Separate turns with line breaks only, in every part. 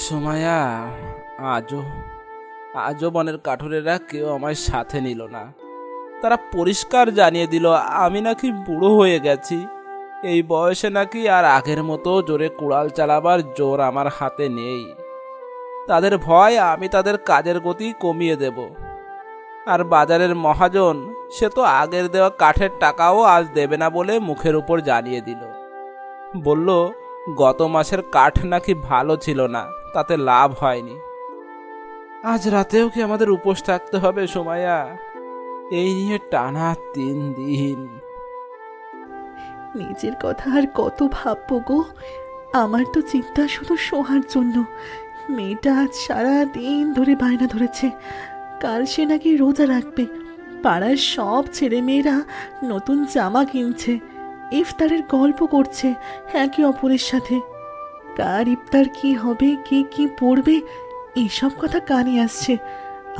সোমায়া, আজও আজও বনের কাঠুরেরা কেউ আমায় সাথে নিল না। তারা পরিষ্কার জানিয়ে দিল আমি নাকি বুড়ো হয়ে গেছি। এই বয়সে নাকি আর আগের মতো জোরে কুড়াল চালাবার জোর আমার হাতে নেই। তাদের ভয় আমি তাদের কাজের গতি কমিয়ে দেব। আর বাজারের মহাজন সে তো আগের দেওয়া কাঠের টাকাও আজ দেবে না বলে মুখের উপর জানিয়ে দিল। বলল গত মাসের কাঠ নাকি ভালো ছিল না, তাতে লাভ হয়নি। আজ রাতেও কি আমাদের উপোস থাকতে হবে সোমায়া? এই নিয়ে টানা 3 দিন।
নিজের কথা আর কত ভাববো গো। আমার তো চিন্তা শুধু সোহার জন্য। মেয়েটা আজ সারা দিন ধরে বায়না ধরেছে, কাল সে নাকি রোজা রাখবে। পাড়ার সব ছেলে মেয়েরা নতুন জামা কিনছে, ইফতারের গল্প করছে একে অপরের সাথে। কার ইফতার কি হবে, কে কি পড়বে, এইসব কথা কানে আসছে।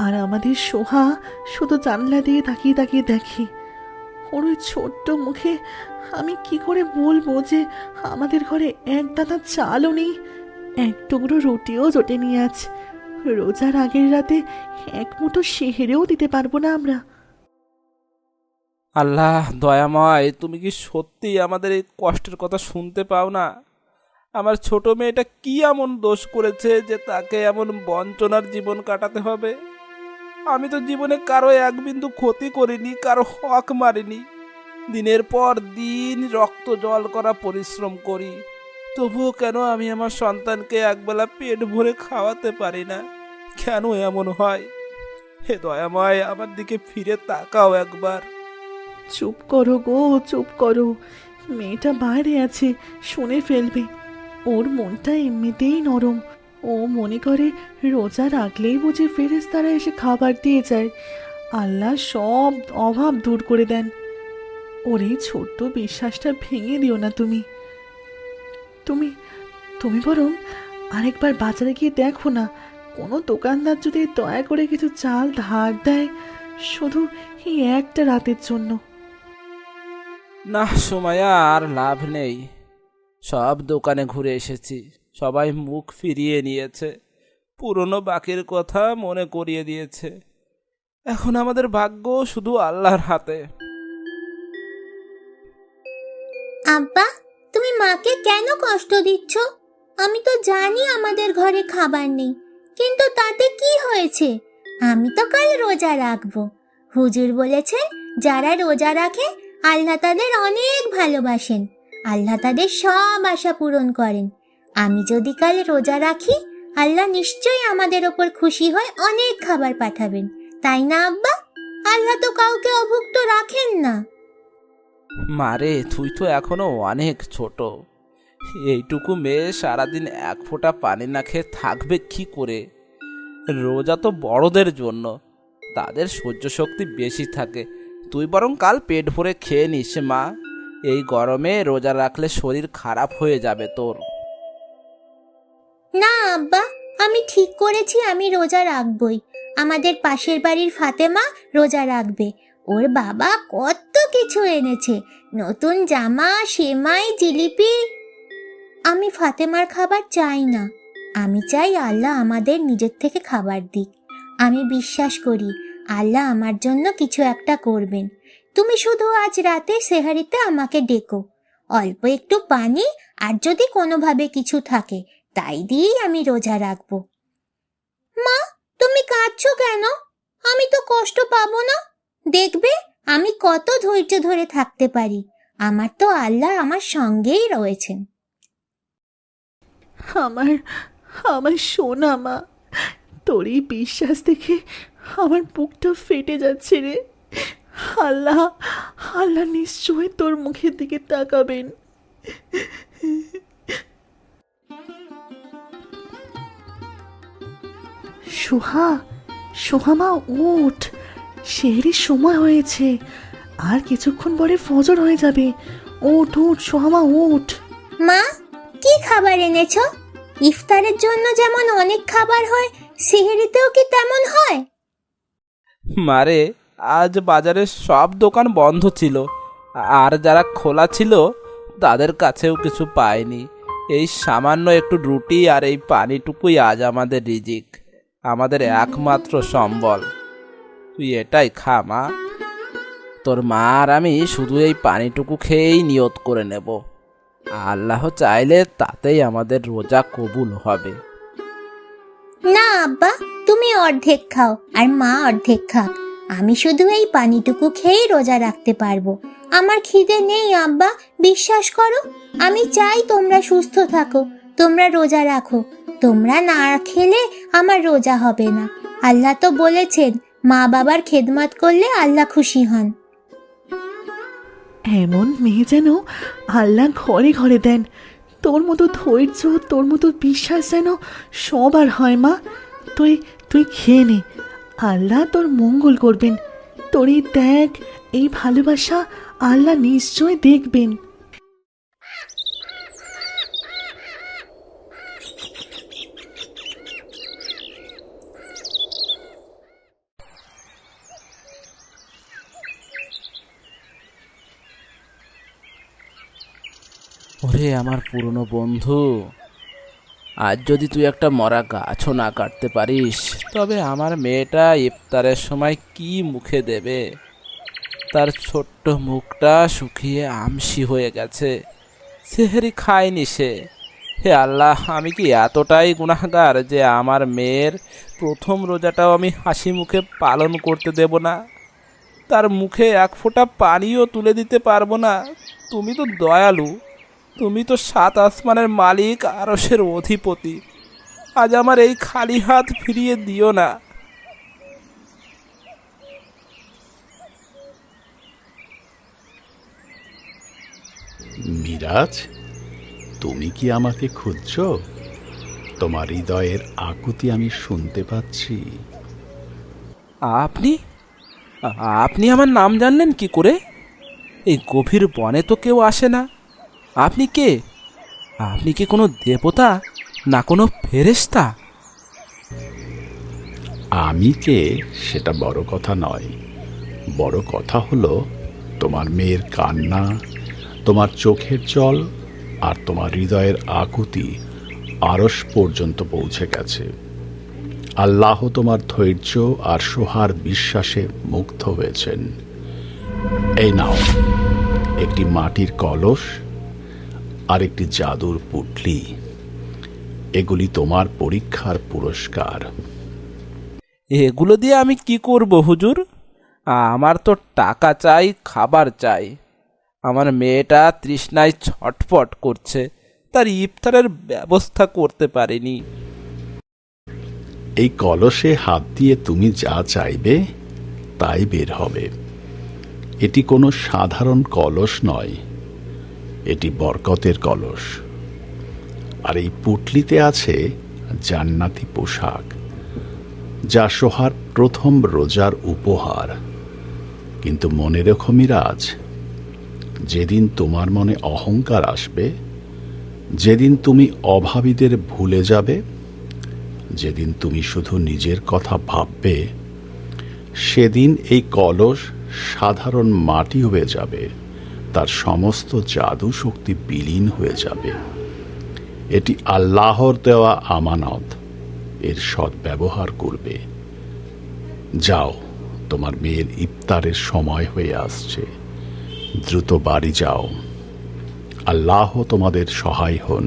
আর আমাদের সোহা শুধু জানলা দিয়ে তাকিয়ে তাকিয়ে দেখে। ওর ওই ছোট্ট মুখে আমি কি করে বলবো যে আমাদের ঘরে এক দানা চালও নেই, এক টুকরো রুটিও জোটেনি আজ। রোজার আগের রাতে এক মুঠো সেহেরেও দিতে পারবো না আমরা।
আল্লাহ দয়াময়, তুমি কি সত্যি আমাদের এই কষ্টের কথা শুনতে পাও না? আমার ছোট মেয়েটা কি এমন দোষ করেছে যে তাকে এমন বঞ্চনার জীবন কাটাতে হবে? আমি তো জীবনে কারো এক বিন্দু ক্ষতি করিনি, কারো হক মারিনি। দিনের পর দিন রক্ত জল করা পরিশ্রম করি, তবুও কেন আমি আমার সন্তানকে একবেলা পেট ভরে খাওয়াতে পারি না? কেন এমন হয়? হে দয়াময়, আমার দিকে ফিরে তাকাও একবার।
চুপ করো গো, চুপ করো। মেয়েটা বাইরে আছে, শুনে ফেলবে। ওর মনটা এমনিতেই নরম। ও মনে করে রোজা রাখলেই বুঝি ফেরেশতারা এসে খাবার দিয়ে যায়। আল্লাহ সব অভাব দূর করে দেন। ওর এই ছোট্ট বিশ্বাসটা ভেঙে দিও না তুমি। তুমি তুমি বরং আরেকবার বাজারে গিয়ে দেখো না, কোনো দোকানদার যদি দয়া করে কিছু চাল ধার দেয়, শুধু এই একটা রাতের জন্য।
না সোমায়া, আর লাভ নেই। সব দোকানে ঘুরে এসেছি, সবাই মুখ ফিরিয়ে নিয়েছে, পুরনো বাকির কথা মনে করিয়ে দিয়েছে। এখন আমাদের ভাগ্য শুধু আল্লাহর হাতে।
আব্বা, তুমি মাকে কেন কষ্ট দিচ্ছ? আমি তো জানি আমাদের ঘরে খাবার নেই, কিন্তু তাতে কি হয়েছে? আমি তো কাল রোজা রাখবো। হুজুর বলেছেন যারা রোজা রাখে আল্লাহ তাদের অনেক ভালোবাসেন, আল্লাহ তাদের সব আশা পূরণ করেন। আমি যদি কাল রোজা রাখি, আল্লাহ নিশ্চয়ই আমাদের ওপর খুশি হয়ে অনেক খাবার পাঠাবেন, তাই না আব্বা? আল্লাহ তো কাউকে অভুক্ত রাখেন না।
মারে, তুই তো এখনো অনেক ছোট। এইটুকু মেয়ে সারাদিন এক ফোঁটা পানি না খেয়ে থাকবে কি করে? রোজা তো বড়দের জন্য, তাদের সহ্য শক্তি বেশি থাকে। তুই বরং কাল পেট ভরে খেয়ে নিস মা। এই গরমে রোজা রাখলে শরীর খারাপ হয়ে যাবে তোর।
না আব্বা, আমি ঠিক করেছি আমি রোজা রাখবই। আমাদের পাশের বাড়ির ফাতেমা রোজা রাখবে। ওর বাবা কত কিছু এনেছে, নতুন জামা, সেমাই, জিলিপি। আমি ফাতেমার খাবার চাই না, আমি চাই আল্লাহ আমাদের নিজের থেকে খাবার দিক। আমি বিশ্বাস করি আল্লাহ আমার জন্য কিছু একটা করবেন। তুমি শুধু আজ রাতে সেহারিতে আমাকে ডেকো, অল্প একটু পানি আর যদি কোনোভাবে কিছু থাকে তাই দিয়েই আমি রোজা রাখবো। মা, তুমি কাঁদছো কেন? আমি তো কষ্ট পাবো না। দেখবে আমি কত ধৈর্য ধরে থাকতে পারি। আমার তো আল্লাহ আমার সঙ্গেই রয়েছেন।
আমার আমার সোনা মা, তোর এই বিশ্বাস দেখে আমার বুকটা ফেটে যাচ্ছে রে। আল্লাহ আল্লাহ নিশ্চয়ই তোর মুখের দিকে তাকাবেন। সোহা, সোহা মা ওঠ, সেহরির সময় হয়েছে। আর কিছুক্ষণ পরে ফজর হয়ে যাবে। ওঠ ওঠ সোহা মা, ওঠ।
মা, কি খাবার এনেছো? ইফতারের জন্য যেমন অনেক খাবার হয়, সেহরিতেও কি তেমন হয়?
মারে, আজ বাজারে সব দোকান বন্ধ ছিল, আর যারা খোলা ছিল তাদের কাছেও কিছু পাইনি। এই সামান্য একটু রুটি আর এই পানিটুকুই আজ আমাদের রিজিক, আমাদের একমাত্র সম্বল। তুই এটাই খা মা। তোর মা আর আমি শুধু এই পানিটুকু খেয়েই নিয়ত করে নেব, আল্লাহ চাইলে তাতেই আমাদের রোজা কবুল হবে।
না আব্বা, তুমি অর্ধেক খাও আর মা অর্ধেক খাক। আমি শুধু এই পানিটুকু খেয়েই রোজা রাখতে পারবো। আমার খিদে নেই আব্বা, বিশ্বাস করো। আমি চাই তোমরা সুস্থ থাকো, তোমরা রোজা রাখো। তোমরা না খেলে আমার রোজা হবে না। আল্লাহ তো বলেছেন, মা বাবার খেদমত করলে আল্লাহ খুশি হন।
এমন মেয়ে যেন আল্লাহ ঘরে ঘরে দেন। তোর মতো ধৈর্য, তোর মতো বিশ্বাস যেন সবার হয় মা। তুই তুই খেয়ে নে, আল্লাহ তোর মঙ্গল করবেন। তোর এই ত্যাগ, এই ভালোবাসা আল্লাহ নিশ্চয় দেখবেন।
ওরে আমার পুরনো বন্ধু, আজ যদি তুই একটা মরা গাছও না কাটতে পারিস, তবে আমার মেয়েটা ইফতারের সময় কি মুখে দেবে? তার ছোট্ট মুখটা শুকিয়ে আমসি হয়ে গেছে, সেহরি খায়নি সে। হে আল্লাহ, আমি কি এতটাই গুনাহগার যে আমার মেয়ের প্রথম রোজাটাও আমি হাসি মুখে পালন করতে দেব না? তার মুখে এক ফোঁটা পানিও তুলে দিতে পারবো না? তুমি তো দয়ালু, তুমি তো সাত আসমানের মালিক, আরশের অধিপতি। আজ আমার এই খালি হাত ফিরিয়ে দিও না।
মিরাজ, তুমি কি আমাকে খুঁজছো? তোমার হৃদয়ের আকুতি আমি শুনতে পাচ্ছি।
আপনি আপনি আমার নাম জানলেন কি করে? এই গভীর বনে তো কেউ আসে না। আপনি কে? আপনি কি কোনো দেবতা না কোনো ফেরেশতা?
আমি কে সেটা বড় কথা নয়, বড় কথা হলো তোমার মেয়ের কান্না, তোমার চোখের জল আর তোমার হৃদয়ের আকুতি আরশ পর্যন্ত পৌঁছে গেছে। আল্লাহ তোমার ধৈর্য আর সোহার বিশ্বাসে মুগ্ধ হয়েছেন। এই নাও, একটি মাটির কলস আর একটি জাদুর পুটলি। এগুলি তোমার পরীক্ষার পুরস্কার।
এগুলো দিয়ে আমি কি করব হুজুর? আমার তো টাকা চাই, খাবার চাই। আমার মেয়েটা তৃষ্ণায় ছটফট করছে, তার ইফতারের ব্যবস্থা করতে পারিনি।
এই কলসে হাত দিয়ে তুমি যা চাইবে তাই বের হবে। এটি কোনো সাধারণ কলস নয়, এটি বরকতের কলস। আর এই পুটলিতে আছে জান্নাতি পোশাক, যা সোহার প্রথম রোজার উপহার। কিন্তু মনে রেখো মিরাজ, যেদিন তোমার মনে অহংকার আসবে, যেদিন তুমি অভাবীদের ভুলে যাবে, যেদিন তুমি শুধু নিজের কথা ভাববে, সেদিন এই কলস সাধারণ মাটি হয়ে যাবে, তার সমস্ত জাদু শক্তি বিলীন হয়ে যাবে। এটি আল্লাহর দেওয়া আমানত, এর সদ্ব্যবহার করবে। যাও, তোমার মেয়ের ইফতারের সময় হয়ে আসছে, দ্রুত বাড়ি যাও। আল্লাহ তোমাদের সহায় হন।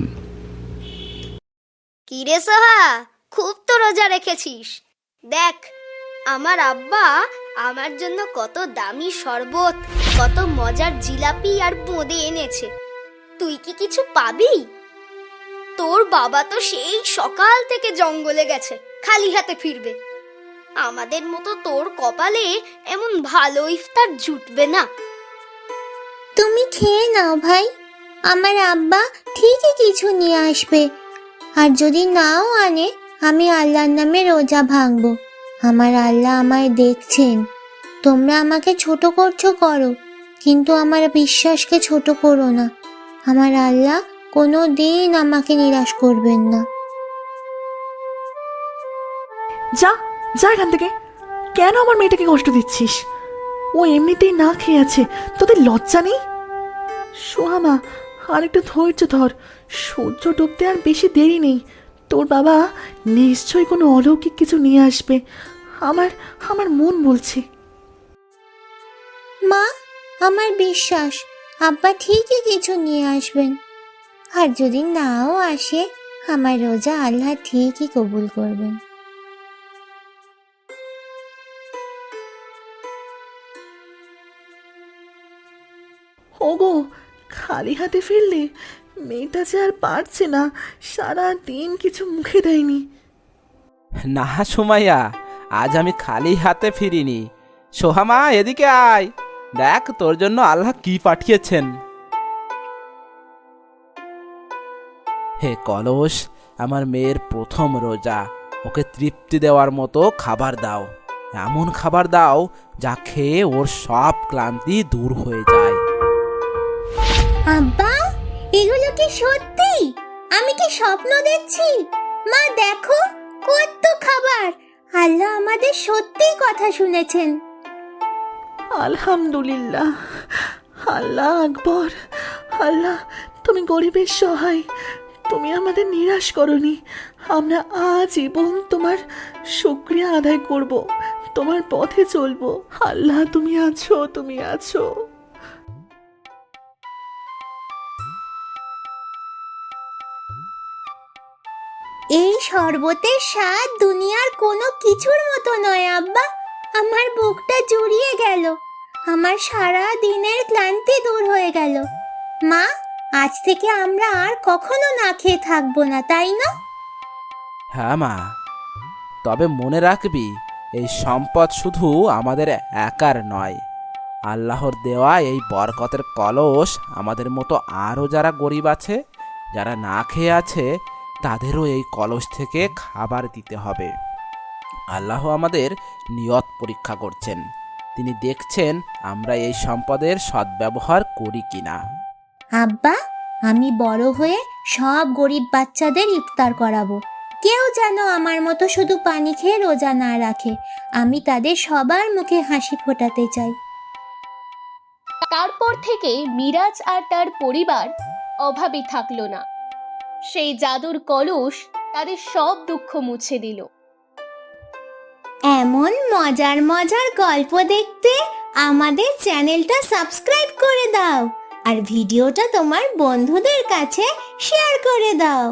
কিরে সোহা, খুব তো রোজা রেখেছিস। দেখ, আমার আব্বা আমার জন্য কত দামি শরবত, কত মজার জিলাপি আর বোঁদে এনেছে। তুই কি কিছু পাবি? তোর বাবা তো সেই সকাল থেকে জঙ্গলে গেছে, খালি হাতে ফিরবে। আমাদের মতো তোর কপালে এমন ভালো ইফতার জুটবে না।
তুমি খেয়ে নাও ভাই, আমার আব্বা ঠিকই কিছু নিয়ে আসবে। আর যদি নাও আনে, আমি আল্লাহর নামে রোজা ভাঙবো। আমার আল্লাহ আমায় দেখছেন। তোমরা আমাকে ছোট করছো করো, কিন্তু আমার বিশ্বাসকে ছোট করো না। আমার আল্লাহ কোনো দিন আমাকে নিরাশ করবেন না।
যা যা এখান থেকে। কেন আমার মেয়েটাকে কষ্ট দিচ্ছিস? ও এমনিতেই না খেয়ে আছে, তোদের লজ্জা নেই? সোহামা, আর একটু ধৈর্য ধর, সূর্য ডুবতে আর বেশি দেরি নেই। তোর বাবা নিশ্চয়ই কোনো অলৌকিক কিছু নিয়ে আসবে, আমার আমার মন বলছে।
মা, আমার বিশ্বাস আব্বা ঠিকই কিছু নিয়ে আসবেন। আর যদি নাও আসে, আমার রোজা আল্লাহ ঠিকই কবুল করবেন।
ওগো, খালি হাতে ফিরলে? মেয়েটা যে আর পারছে না, সারা দিন কিছু মুখে দেয়নি।
না সুমাইয়া, আজ আমি খালি হাতে ফিরিনি। সোহামা, এদিকে আয়, দেখ তোর জন্য আল্লাহ কি পাঠিয়েছেন। হে কলস, আমার মেয়ের প্রথম রোজা, ওকে তৃপ্তি দেওয়ার মতো খাবার দাও। এমন খাবার দাও যা খেয়ে ওর সব ক্লান্তি দূর হয়ে যায়।
আব্বা, এগুলো কি সত্যি? আমি কি স্বপ্ন দেখছি? মা দেখো, কত খাবার! আল্লাহ আমাদের সত্যি কথা শুনেছেন।
আলহামদুলিল্লাহ, আল্লাহ আকবর। আল্লাহ, তুমি গরিবের সহায়, তুমি আমাদের নিরাশ করনি। আমরা আজীবন তোমার শুকরিয়া আদায় করব, তোমার পথে চলবো। আল্লাহ, তুমি আছো, তুমি আছো।
এই শরবতের স্বাদ দুনিয়ার কোনো কিছুর মতো নয় আব্বা। আমার বুকটা জুড়িয়ে গেল, আমার সারা দিনের ক্লান্তি দূর হয়ে গেল। মা, আজ থেকে আমরা আর কখনো না খেয়ে থাকবো না, তাই না?
হ্যাঁ মা, তবে মনে রাখবি, এই সম্পদ শুধু আমাদের একার নয়। আল্লাহর দেওয়া এই বরকতের কলস আমাদের মতো আরও যারা গরিব আছে, যারা না খেয়ে আছে, তাদেরও এই কলস থেকে খাবার দিতে হবে। আল্লাহ আমাদের নিয়ত পরীক্ষা করছেন। তিনি দেখছেন আমরা এই সম্পদের সদ্ব্যবহার করি কিনা।
আব্বা, আমি বড় হয়ে সব গরিব বাচ্চাদের ইফতার করাবো। কেউ যেন আমার মতো শুধু পানি খেয়ে রোজা না রাখে। আমি তাদের সবার মুখে হাসি ফোটাতে চাই।
তারপর থেকে মিরাজ আর তার পরিবার অভাবে থাকলো না। সেই জাদুর কলস তাদের সব দুঃখ মুছে দিল।
এমন মজার মজার গল্প দেখতে আমাদের চ্যানেলটা সাবস্ক্রাইব করে দাও আর ভিডিওটা তোমার বন্ধুদের কাছে শেয়ার করে দাও।